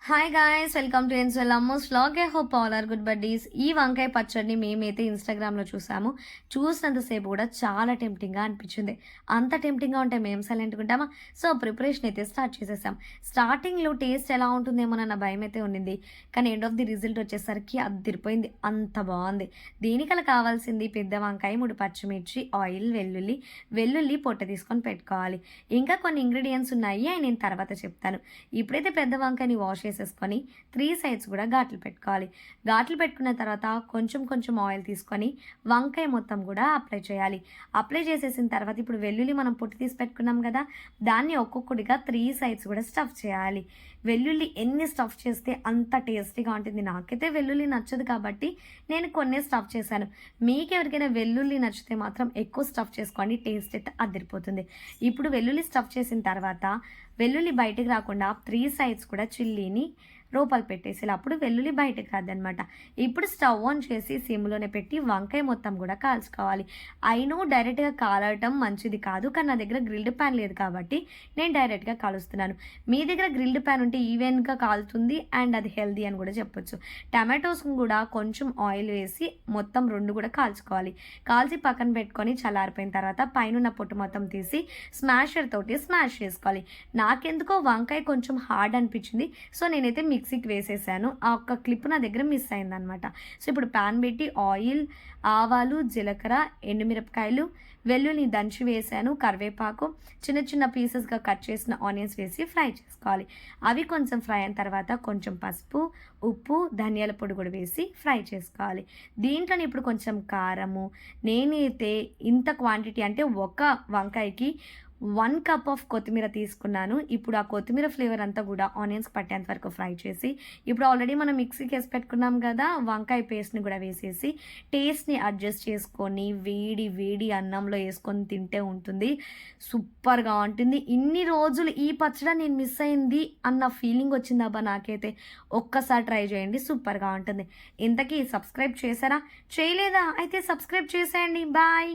Hi guys, welcome to ఎన్స్వెల్ అమ్మోస్ vlog. I hope all are good buddies. ఈ వంకాయ పచ్చడిని మేమైతే ఇన్స్టాగ్రామ్లో చూసాము. చూసినంతసేపు కూడా చాలా టెంప్టింగ్గా అనిపించింది. అంత టెంప్టింగ్గా ఉంటే మేము సైలెంట్గా ఉంటామా? సో ప్రిపరేషన్ అయితే స్టార్ట్ చేసేసాం. స్టార్టింగ్లో టేస్ట్ ఎలా ఉంటుందేమోనన్న భయం అయితే ఉండింది, కానీ ఎండ్ ఆఫ్ ది రిజల్ట్ వచ్చేసరికి అదిరిపోయింది. అంత బాగుంది. దీనికలా కావాల్సింది పెద్ద వంకాయ, 3 పచ్చిమిర్చి, ఆయిల్, వెల్లుల్లి పొట్ట తీసుకొని పెట్టుకోవాలి. ఇంకా కొన్ని ఇంగ్రీడియంట్స్ ఉన్నాయి, అవి నేను తర్వాత చెప్తాను. ఇప్పుడైతే పెద్ద వంకాయని వాష్ చేసేసుకొని 3 సైడ్స్ కూడా ఘాట్లు పెట్టుకోవాలి. ఘాట్లు పెట్టుకున్న తర్వాత కొంచెం కొంచెం ఆయిల్ తీసుకొని వంకాయ మొత్తం కూడా అప్లై చేయాలి. అప్లై చేసేసిన తర్వాత ఇప్పుడు వెల్లుల్లి మనం పొట్టు తీసి పెట్టుకున్నాం కదా, దాన్ని ఒక్కొక్కటిగా 3 సైడ్స్ కూడా స్టఫ్ చేయాలి. వెల్లుల్లి ఎన్ని స్టఫ్ చేస్తే అంత టేస్టీగా ఉంటుంది. నాకైతే వెల్లుల్లి నచ్చదు కాబట్టి నేను కొన్ని స్టఫ్ చేశాను. మీకు ఎవరికైనా వెల్లుల్లి నచ్చితే మాత్రం ఎక్కువ స్టఫ్ చేసుకోండి, టేస్ట్ అయితే అదిరిపోతుంది. ఇప్పుడు వెల్లుల్లి స్టఫ్ చేసిన తర్వాత వెల్లుల్లి బయటకు రాకుండా 3 సైడ్స్ కూడా చిల్లీని లోపల పెట్టేసి అప్పుడు వెల్లుల్లి బయటకు రాదనమాట. ఇప్పుడు స్టవ్ ఆన్ చేసి సిమ్లోనే పెట్టి వంకాయ మొత్తం కూడా కాల్చుకోవాలి. అయినో డైరెక్ట్గా కాలటం మంచిది కాదు, కానీ నా దగ్గర గ్రిల్డ్ ప్యాన్ లేదు కాబట్టి నేను డైరెక్ట్గా కాలుస్తున్నాను. మీ దగ్గర గ్రిల్డ్ ప్యాన్ ఉంటే ఈవెన్గా కాలుతుంది అండ్ అది హెల్దీ అని కూడా చెప్పొచ్చు. టమాటోస్ కూడా కొంచెం ఆయిల్ వేసి మొత్తం 2 కూడా కాల్చుకోవాలి. కాల్చి పక్కన పెట్టుకొని చల్లారిపోయిన తర్వాత పైన పొట్టు మొత్తం తీసి స్మాషర్ తోటి స్మాష్ చేసుకోవాలి. నాకెందుకో వంకాయ కొంచెం హార్డ్ అనిపించింది, సో నేనైతే మిక్సీకి వేసేసాను. ఆ ఒక్క క్లిప్ నా దగ్గర మిస్ అయిందనమాట. సో ఇప్పుడు ప్యాన్ పెట్టి ఆయిల్, ఆవాలు, జీలకర్ర, ఎండుమిరపకాయలు, వెల్లుల్లి దంచి వేసాను, కరివేపాకు, చిన్న చిన్న పీసెస్గా కట్ చేసిన ఆనియన్స్ వేసి ఫ్రై చేసుకోవాలి. అవి కొంచెం ఫ్రై అయిన తర్వాత కొంచెం పసుపు, ఉప్పు, ధనియాల పొడి కూడా వేసి ఫ్రై చేసుకోవాలి. దీంట్లోనే ఇప్పుడు కొంచెం కారము, నేనైతే ఇంత క్వాంటిటీ అంటే ఒక వంకాయకి 1 కప్ ఆఫ్ కొత్తిమీర తీసుకున్నాను. ఇప్పుడు ఆ కొత్తిమీర ఫ్లేవర్ అంతా కూడా ఆనియన్స్కి పట్టేంత వరకు ఫ్రై చేసి ఇప్పుడు ఆల్రెడీ మనం మిక్సీకి వేసి పెట్టుకున్నాం కదా, వంకాయ పేస్ట్ని కూడా వేసేసి టేస్ట్ని అడ్జస్ట్ చేసుకొని వేడి వేడి అన్నంలో వేసుకొని తింటే ఉంటుంది, సూపర్గా ఉంటుంది. ఇన్ని రోజులు ఈ పచ్చడి నేను మిస్ అయింది అన్న ఫీలింగ్ వచ్చింది అబ్బా నాకైతే. ఒక్కసారి ట్రై చేయండి, సూపర్గా ఉంటుంది. ఇంతకీ సబ్స్క్రైబ్ చేశారా? చేయలేదా? అయితే సబ్స్క్రైబ్ చేసేయండి. బాయ్.